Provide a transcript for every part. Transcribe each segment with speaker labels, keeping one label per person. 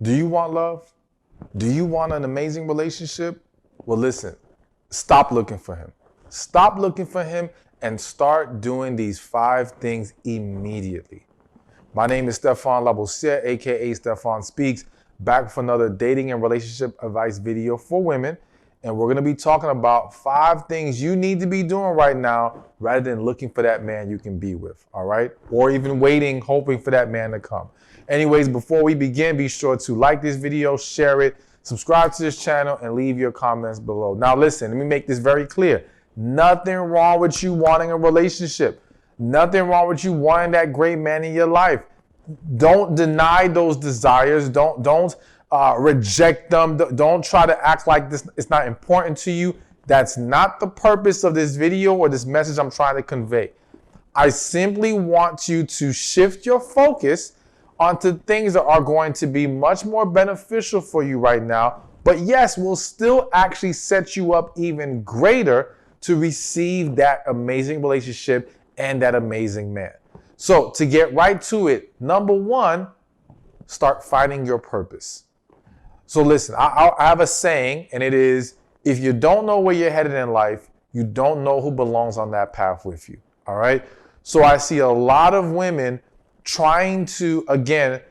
Speaker 1: Do you want love? Do you want an amazing relationship? Well, listen, stop looking for him. Stop looking for him and start doing these 5 things immediately. My name is Stephan, aka Stephan Speaks, back with another dating and relationship advice video for women. And we're gonna be talking about 5 things you need to be doing right now rather than looking for that man you can be with, all right? Or even waiting, hoping for that man to come. Anyways, before we begin, be sure to like this video, share it, subscribe to this channel, and leave your comments below. Now listen, let me make this very clear. Nothing wrong with you wanting a relationship. Nothing wrong with you wanting that great man in your life. Don't deny those desires. Don't reject them. Don't try to act like this it's not important to you. That's not the purpose of this video or this message I'm trying to convey. I simply want you to shift your focus onto things that are going to be much more beneficial for you right now, but yes, will still actually set you up even greater to receive that amazing relationship and that amazing man. So to get right to it, number 1, start finding your purpose. So listen, I have a saying, and it is, if you don't know where you're headed in life, you don't know who belongs on that path with you, all right? So I see a lot of women trying to, again,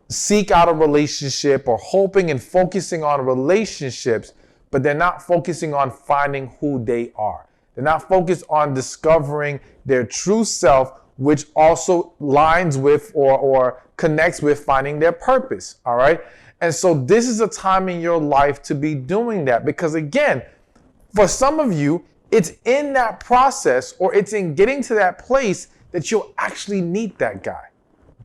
Speaker 1: seek out a relationship or hoping and focusing on relationships, but they're not focusing on finding who they are. They're not focused on discovering their true self, which also lines with or connects with finding their purpose, all right? And so this is a time in your life to be doing that because, again, for some of you, it's in that process or it's in getting to that place that you'll actually meet that guy.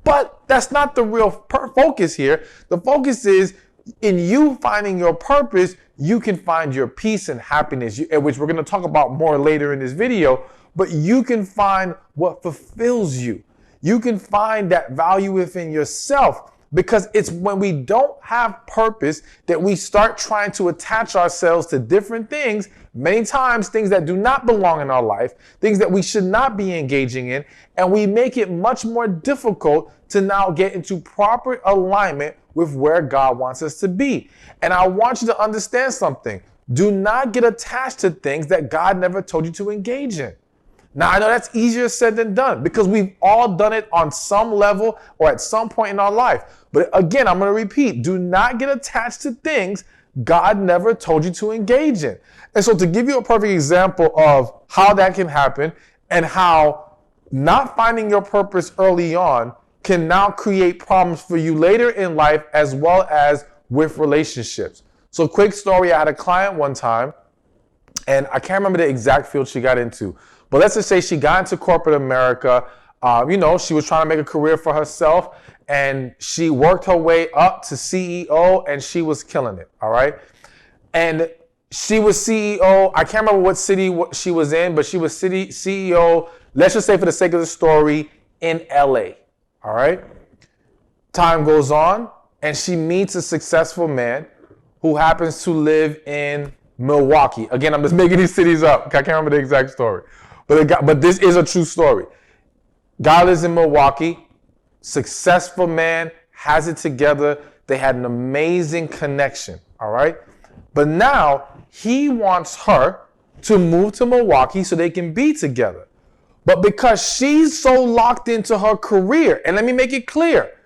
Speaker 1: But that's not the real focus here. The focus is in you finding your purpose, you can find your peace and happiness, which we're going to talk about more later in this video, but you can find what fulfills you. You can find that value within yourself because it's when we don't have purpose that we start trying to attach ourselves to different things, many times things that do not belong in our life, things that we should not be engaging in, and we make it much more difficult to now get into proper alignment with where God wants us to be. And I want you to understand something. Do not get attached to things that God never told you to engage in. Now, I know that's easier said than done because we've all done it on some level or at some point in our life. But again, I'm going to repeat, do not get attached to things God never told you to engage in. And so to give you a perfect example of how that can happen and how not finding your purpose early on can now create problems for you later in life as well as with relationships. So quick story, I had a client one time and I can't remember the exact field she got into. But let's just say she got into corporate America. She was trying to make a career for herself and she worked her way up to CEO and she was killing it, all right? And she was CEO, I can't remember what city she was in, but she was CEO, let's just say for the sake of the story, in LA, all right? Time goes on and she meets a successful man who happens to live in Milwaukee. Again, I'm just making these cities up. I can't remember the exact story. But this is a true story. Guy lives in Milwaukee, successful man, has it together. They had an amazing connection, all right? But now he wants her to move to Milwaukee so they can be together. But because she's so locked into her career, and let me make it clear,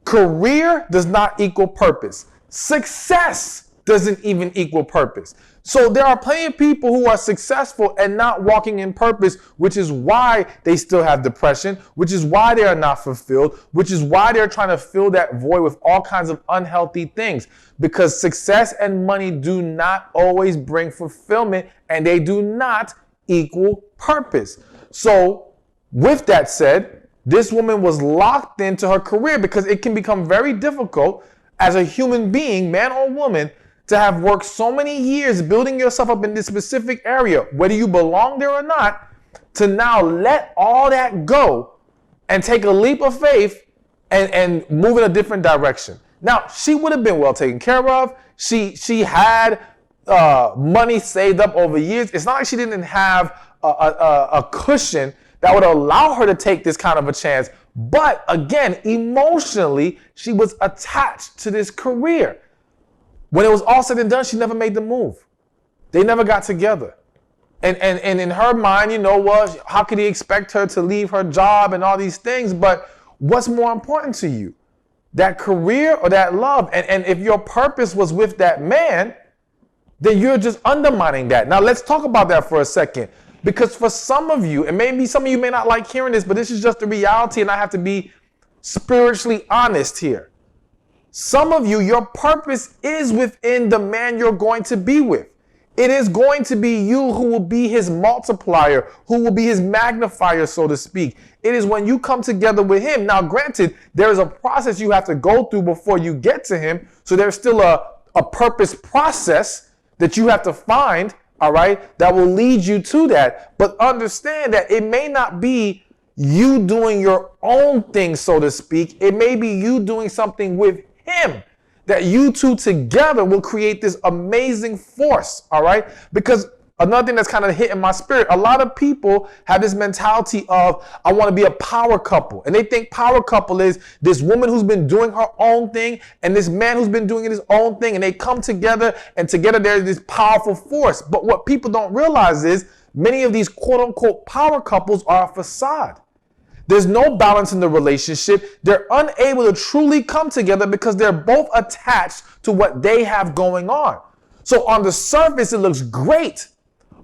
Speaker 1: career does not equal purpose. Success doesn't even equal purpose. So there are plenty of people who are successful and not walking in purpose, which is why they still have depression, which is why they are not fulfilled, which is why they're trying to fill that void with all kinds of unhealthy things. Because success and money do not always bring fulfillment and they do not equal purpose. So with that said, this woman was locked into her career because it can become very difficult as a human being, man or woman, to have worked so many years building yourself up in this specific area, whether you belong there or not, to now let all that go and take a leap of faith and move in a different direction. Now, she would have been well taken care of. She had money saved up over years. It's not like she didn't have a cushion that would allow her to take this kind of a chance. But again, emotionally, she was attached to this career. When it was all said and done, she never made the move. They never got together. And in her mind, was how could he expect her to leave her job and all these things? But what's more important to you? That career or that love? And if your purpose was with that man, then you're just undermining that. Now let's talk about that for a second. Because for some of you, and maybe some of you may not like hearing this, but this is just the reality, and I have to be spiritually honest here. Some of you, your purpose is within the man you're going to be with. It is going to be you who will be his multiplier, who will be his magnifier, so to speak. It is when you come together with him. Now, granted, there is a process you have to go through before you get to him. So there's still a purpose process that you have to find, all right, that will lead you to that. But understand that it may not be you doing your own thing, so to speak. It may be you doing something with him, that you two together will create this amazing force, all right? Because another thing that's kind of hitting my spirit, a lot of people have this mentality of, I want to be a power couple. And they think power couple is this woman who's been doing her own thing and this man who's been doing his own thing. And they come together, and together there's this powerful force. But what people don't realize is many of these quote unquote power couples are a facade. There's no balance in the relationship. They're unable to truly come together because they're both attached to what they have going on. So on the surface, it looks great,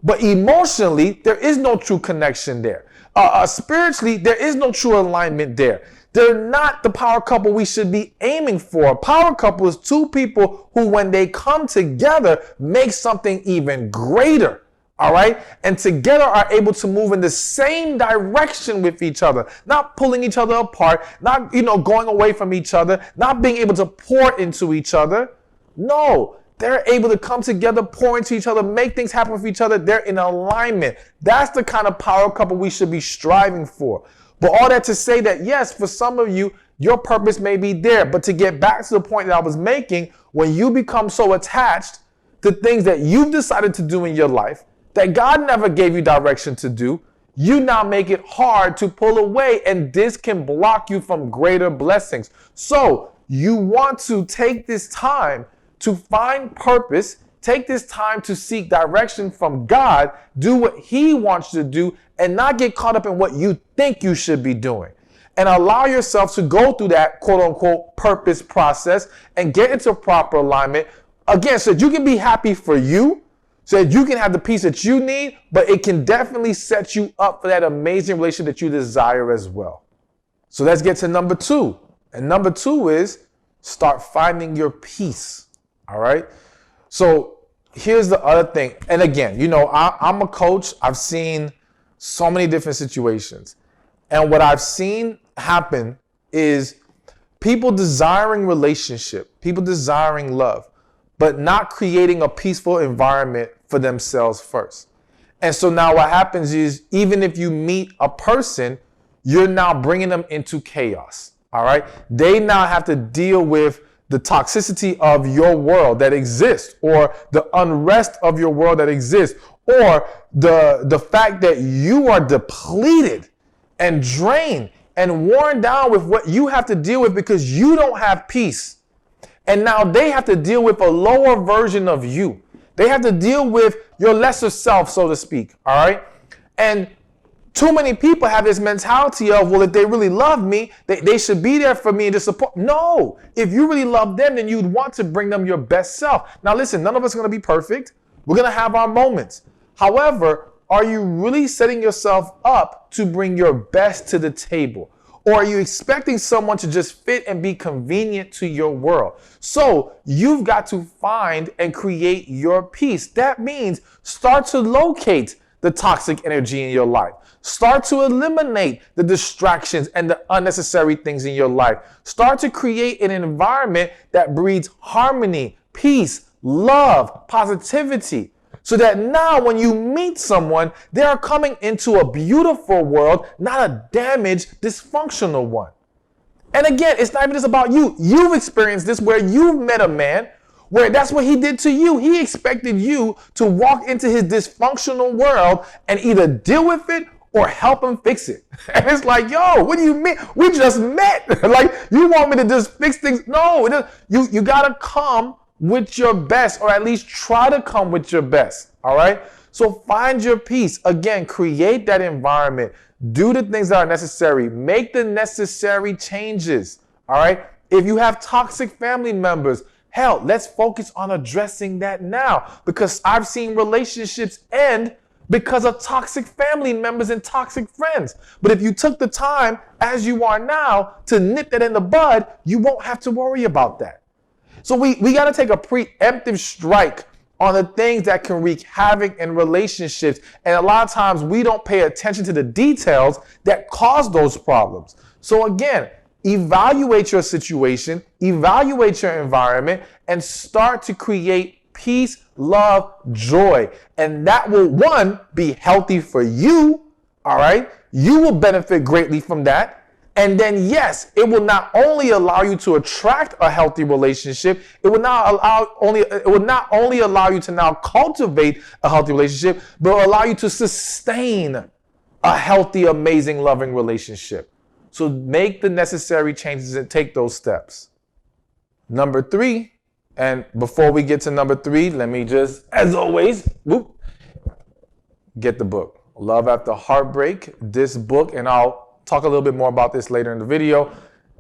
Speaker 1: but emotionally, there is no true connection there. Spiritually, there is no true alignment there. They're not the power couple we should be aiming for. A power couple is two people who, when they come together, make something even greater. All right. And together are able to move in the same direction with each other, not pulling each other apart, not, going away from each other, not being able to pour into each other. No, they're able to come together, pour into each other, make things happen with each other. They're in alignment. That's the kind of power couple we should be striving for. But all that to say that, yes, for some of you, your purpose may be there. But to get back to the point that I was making, when you become so attached to things that you've decided to do in your life, that God never gave you direction to do, you now make it hard to pull away, and this can block you from greater blessings. So you want to take this time to find purpose, take this time to seek direction from God, do what he wants you to do, and not get caught up in what you think you should be doing. And allow yourself to go through that quote unquote purpose process and get into proper alignment. Again, so that you can be happy for you, so that you can have the peace that you need, but it can definitely set you up for that amazing relationship that you desire as well. So let's get to number 2. And number 2 is start finding your peace. All right. So here's the other thing. And again, I'm a coach. I've seen so many different situations. And what I've seen happen is people desiring relationship, people desiring love, but not creating a peaceful environment for themselves first. And so now what happens is, even if you meet a person, you're now bringing them into chaos. All right. They now have to deal with the toxicity of your world that exists, or the unrest of your world that exists, or the fact that you are depleted and drained and worn down with what you have to deal with because you don't have peace. And now they have to deal with a lower version of you. They have to deal with your lesser self, so to speak. All right. And too many people have this mentality of, well, if they really love me, they should be there for me and to support. No, if you really love them, then you'd want to bring them your best self. Now, listen, none of us are going to be perfect. We're going to have our moments. However, are you really setting yourself up to bring your best to the table? Or are you expecting someone to just fit and be convenient to your world? So you've got to find and create your peace. That means start to locate the toxic energy in your life. Start to eliminate the distractions and the unnecessary things in your life. Start to create an environment that breeds harmony, peace, love, positivity. So that now when you meet someone, they are coming into a beautiful world, not a damaged, dysfunctional one. And again, it's not even just about you. You've experienced this where you've met a man where that's what he did to you. He expected you to walk into his dysfunctional world and either deal with it or help them fix it. And it's like, yo, what do you mean? We just met. Like, you want me to just fix things? No, you got to come with your best, or at least try to come with your best. All right. So find your peace. Again, create that environment. Do the things that are necessary. Make the necessary changes. All right. If you have toxic family members, hell, let's focus on addressing that now, because I've seen relationships end because of toxic family members and toxic friends. But if you took the time, as you are now, to nip that in the bud, you won't have to worry about that. So we got to take a preemptive strike on the things that can wreak havoc in relationships. And a lot of times we don't pay attention to the details that cause those problems. So again, evaluate your situation, evaluate your environment, and start to create peace, love, joy. And that will, one, be healthy for you, all right? You will benefit greatly from that. And then, yes, it will not only allow you to attract a healthy relationship, it will not only allow you to now cultivate a healthy relationship, but will allow you to sustain a healthy, amazing, loving relationship. So make the necessary changes and take those steps. Number 3, and before we get to number 3, let me just, as always, get the book, Love After Heartbreak. This book, and I'll talk a little bit more about this later in the video,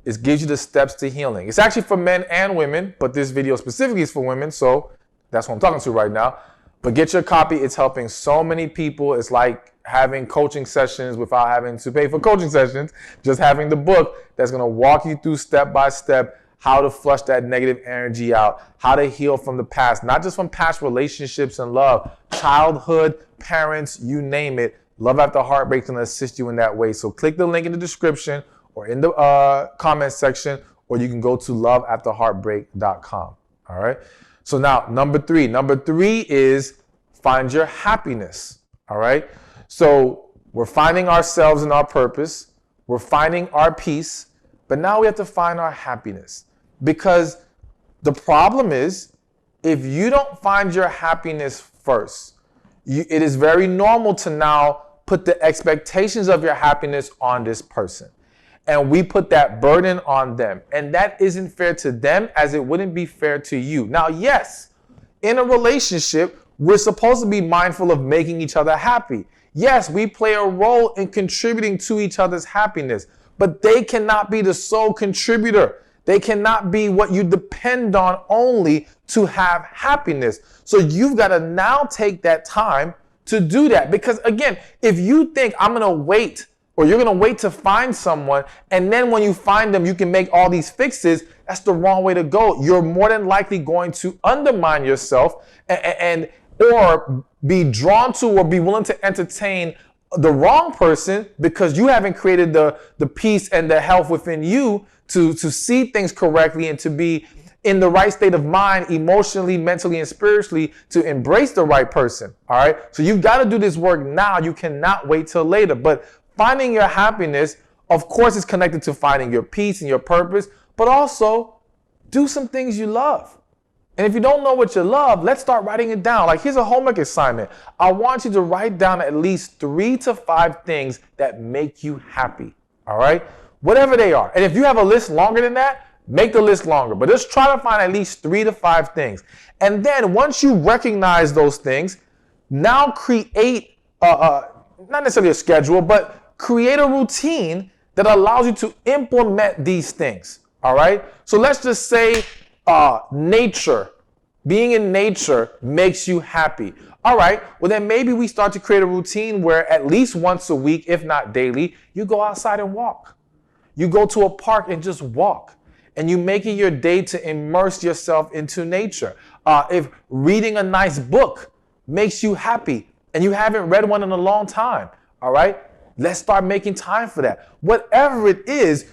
Speaker 1: it gives you the steps to healing. It's actually for men and women, but this video specifically is for women, so that's what I'm talking to right now. But get your copy. It's helping so many people. It's like having coaching sessions without having to pay for coaching sessions. Just having the book that's going to walk you through step by step how to flush that negative energy out, how to heal from the past, not just from past relationships and love, childhood, parents, you name it. Love After Heartbreak is going to assist you in that way. So click the link in the description or in the comment section, or you can go to loveafterheartbreak.com. All right. So now number 3 is find your happiness. All right. So we're finding ourselves and our purpose. We're finding our peace, but now we have to find our happiness, because the problem is if you don't find your happiness first, it is very normal to now put the expectations of your happiness on this person. And we put that burden on them. And that isn't fair to them, as it wouldn't be fair to you. Now, yes, in a relationship, we're supposed to be mindful of making each other happy. Yes, we play a role in contributing to each other's happiness, but they cannot be the sole contributor. They cannot be what you depend on only to have happiness. So you've got to now take that time to do that. Because again, if you think I'm going to wait, or you're going to wait to find someone, and then when you find them, you can make all these fixes, that's the wrong way to go. You're more than likely going to undermine yourself and or be drawn to or be willing to entertain the wrong person, because you haven't created the peace and the health within you to see things correctly and to be in the right state of mind, emotionally, mentally, and spiritually, to embrace the right person. All right. So you've got to do this work now. You cannot wait till later. But finding your happiness, of course, is connected to finding your peace and your purpose, but also do some things you love. And if you don't know what you love, let's start writing it down. Like, here's a homework assignment. I want you to write down at least 3 to 5 things that make you happy. All right. Whatever they are. And if you have a list longer than that, make the list longer. But just try to find at least 3 to 5 things. And then once you recognize those things, now create not necessarily a schedule, but create a routine that allows you to implement these things. All right. So let's just say nature, being in nature makes you happy. All right. Well, then maybe we start to create a routine where at least once a week, if not daily, you go outside and walk. You go to a park and just walk. And you make it your day to immerse yourself into nature. If reading a nice book makes you happy and you haven't read one in a long time, all right, let's start making time for that. Whatever it is,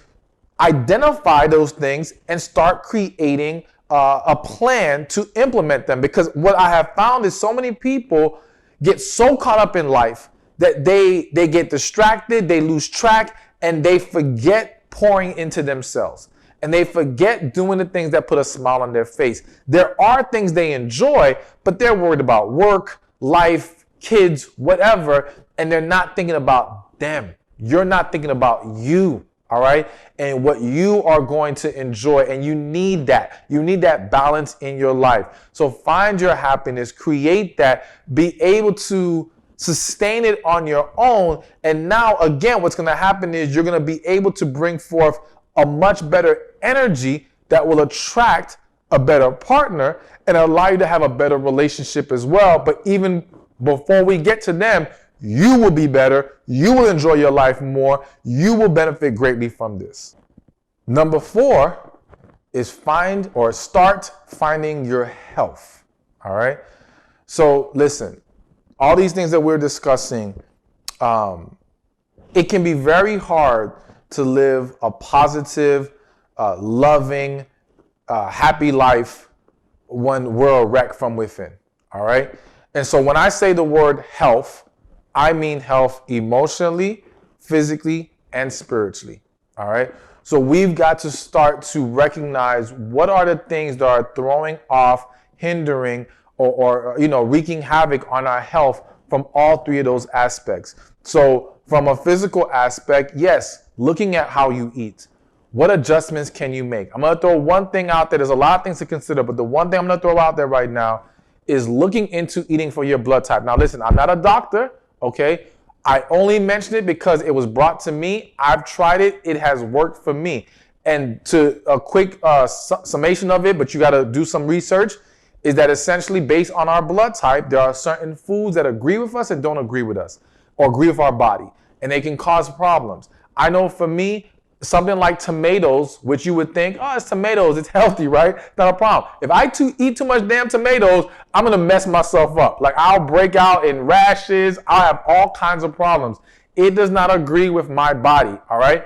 Speaker 1: identify those things and start creating a plan to implement them. Because what I have found is so many people get so caught up in life that they get distracted, they lose track, and they forget pouring into themselves. And they forget doing the things that put a smile on their face. There are things they enjoy, but they're worried about work, life, kids, whatever, and they're not thinking about them. You're not thinking about you, all right? And what you are going to enjoy. And you need that. You need that balance in your life. So find your happiness, create that, be able to sustain it on your own. And now, again, what's going to happen is you're going to be able to bring forth a much better energy that will attract a better partner and allow you to have a better relationship as well. But even before we get to them, you will be better. You will enjoy your life more. You will benefit greatly from this. Number 4 is start finding your health. All right. So listen, all these things that we're discussing, it can be very hard to live a positive, loving, happy life when we're a wreck from within. All right. And so when I say the word health, I mean health emotionally, physically, and spiritually. All right. So we've got to start to recognize what are the things that are throwing off, hindering, or wreaking havoc on our health from all 3 of those aspects. So from a physical aspect, yes, looking at how you eat. What adjustments can you make? I'm going to throw one thing out there. There's a lot of things to consider, but the one thing I'm going to throw out there right now is looking into eating for your blood type. Now, listen, I'm not a doctor, okay? I only mention it because it was brought to me. I've tried it. It has worked for me. And to a quick summation of it, but you got to do some research, is that essentially based on our blood type, there are certain foods that agree with us and don't agree with us or agree with our body, and they can cause problems. I know for me, something like tomatoes, which you would think, oh, it's tomatoes, it's healthy, right? Not a problem. If I eat too much damn tomatoes, I'm going to mess myself up. Like I'll break out in rashes. I'll have all kinds of problems. It does not agree with my body, all right?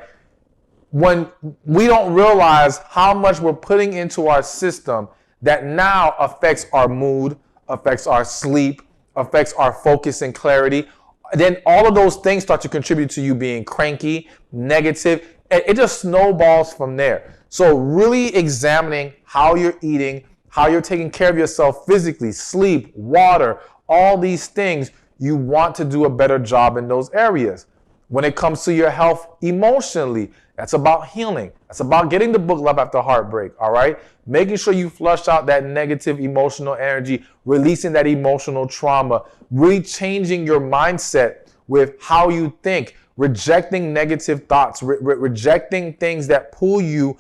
Speaker 1: When we don't realize how much we're putting into our system that now affects our mood, affects our sleep, affects our focus and clarity, then all of those things start to contribute to you being cranky, negative, and it just snowballs from there. So really examining how you're eating, how you're taking care of yourself physically, sleep, water, all these things, you want to do a better job in those areas. When it comes to your health emotionally, that's about healing. That's about getting the book Love After Heartbreak, all right? Making sure you flush out that negative emotional energy, releasing that emotional trauma, really changing your mindset with how you think, rejecting negative thoughts, rejecting things that pull you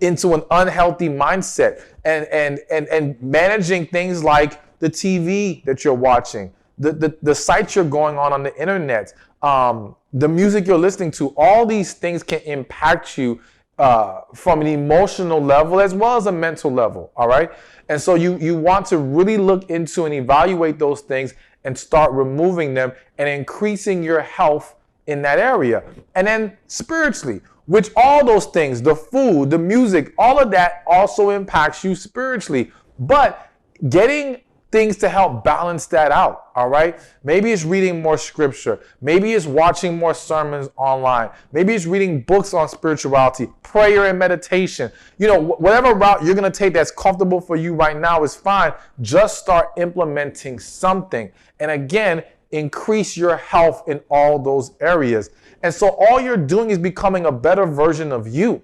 Speaker 1: into an unhealthy mindset, and managing things like the TV that you're watching, the sites you're going on the internet, the music you're listening to. All these things can impact you from an emotional level as well as a mental level, all right? And so you want to really look into and evaluate those things and start removing them and increasing your health in that area. And then spiritually, which all those things, the food, the music, all of that also impacts you spiritually. But getting things to help balance that out, all right? Maybe it's reading more scripture. Maybe it's watching more sermons online. Maybe it's reading books on spirituality, prayer and meditation. Whatever route you're going to take that's comfortable for you right now is fine. Just start implementing something. And again, increase your health in all those areas. And so all you're doing is becoming a better version of you,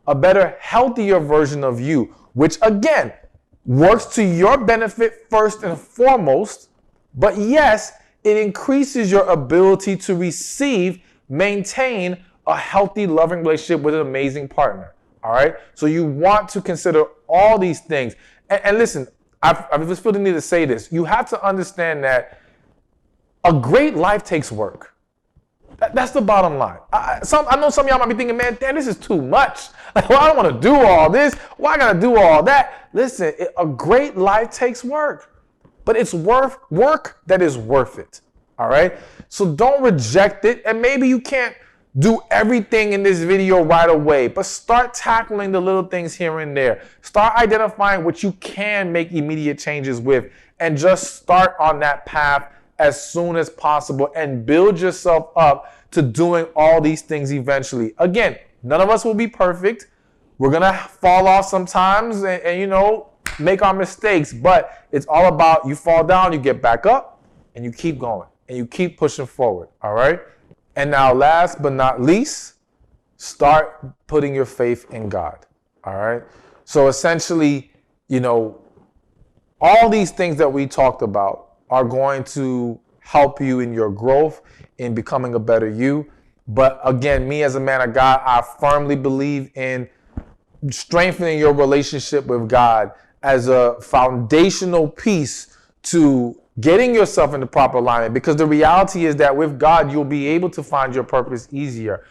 Speaker 1: a better, healthier version of you, which again, works to your benefit first and foremost, but yes, it increases your ability to receive, maintain a healthy, loving relationship with an amazing partner, all right? So you want to consider all these things. And listen, I just feel the need to say this. You have to understand that a great life takes work. That's the bottom line. I know some of y'all might be thinking, man, damn, this is too much. Like, well, I don't want to do all this. Why I got to do all that? Listen, a great life takes work, but it's work that is worth it. All right. So don't reject it. And maybe you can't do everything in this video right away, but start tackling the little things here and there. Start identifying what you can make immediate changes with, and just start on that path as soon as possible and build yourself up to doing all these things eventually. Again, none of us will be perfect. We're going to fall off sometimes and make our mistakes, but it's all about you fall down, you get back up, and you keep going and you keep pushing forward. All right. And now, last but not least, start putting your faith in God. All right. So essentially, all these things that we talked about are going to help you in your growth, in becoming a better you. But again, me as a man of God, I firmly believe in strengthening your relationship with God as a foundational piece to getting yourself into proper alignment. Because the reality is that with God, you'll be able to find your purpose easier.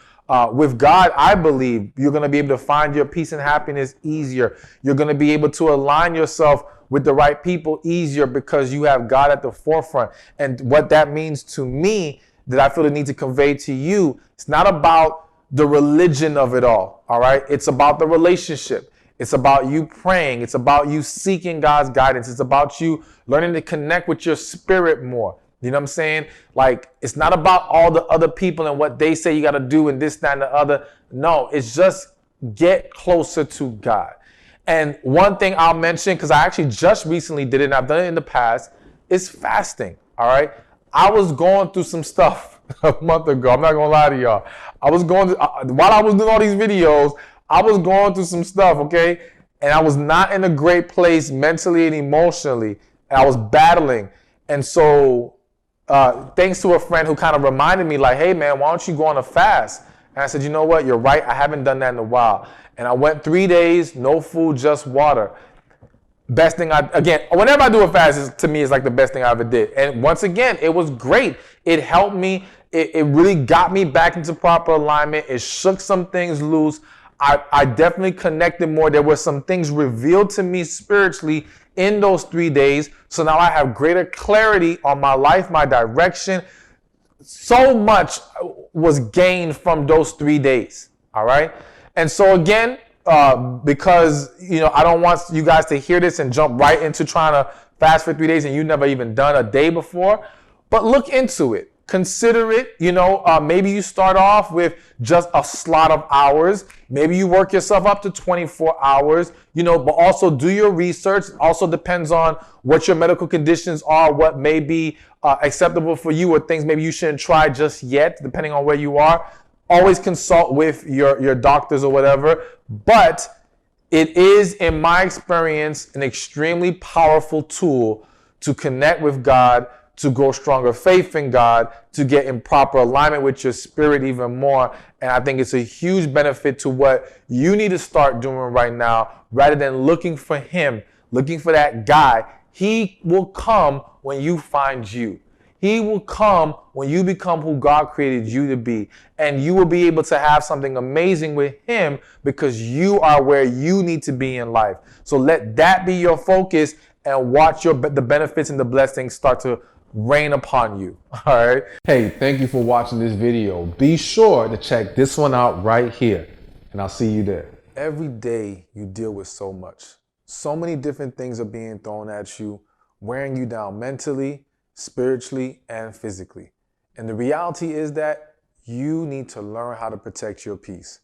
Speaker 1: With God, I believe you're going to be able to find your peace and happiness easier. You're going to be able to align yourself with the right people easier because you have God at the forefront. And what that means to me, that I feel the need to convey to you, it's not about the religion of it all right? It's about the relationship. It's about you praying. It's about you seeking God's guidance. It's about you learning to connect with your spirit more. You know what I'm saying? Like, it's not about all the other people and what they say you got to do and this, that, and the other. No, it's just get closer to God. And one thing I'll mention, because I actually just recently did it, and I've done it in the past, is fasting, all right? I was going through some stuff a month ago. I'm not going to lie to y'all. I was going to, while I was doing all these videos, I was going through some stuff, okay? And I was not in a great place mentally and emotionally. And I was battling. And so, thanks to a friend who kind of reminded me, like, hey, man, why don't you go on a fast? And I said, you know what? You're right. I haven't done that in a while. And I went 3 days, no food, just water. Best thing whenever I do a fast, to me, it's like the best thing I ever did. And once again, it was great. It helped me. It really got me back into proper alignment. It shook some things loose. I definitely connected more. There were some things revealed to me spiritually in those 3 days. So now I have greater clarity on my life, my direction. So much was gained from those 3 days. All right. And so again, because, I don't want you guys to hear this and jump right into trying to fast for 3 days and you never even done a day before, but look into it. Consider it. Maybe you start off with just a slot of hours. Maybe you work yourself up to 24 hours, but also do your research. Also depends on what your medical conditions are, what may be acceptable for you, or things maybe you shouldn't try just yet, depending on where you are. Always consult with your doctors or whatever. But it is, in my experience, an extremely powerful tool to connect with God, to grow stronger faith in God, to get in proper alignment with your spirit even more. And I think it's a huge benefit to what you need to start doing right now, rather than looking for him, looking for that guy. He will come when you find you. He will come when you become who God created you to be. And you will be able to have something amazing with him because you are where you need to be in life. So let that be your focus and watch the benefits and the blessings start to rain upon you. All right. Hey, thank you for watching this video. Be sure to check this one out right here, and I'll see you there. Every day you deal with so much. So many different things are being thrown at you, wearing you down mentally, spiritually, and physically. And the reality is that you need to learn how to protect your peace.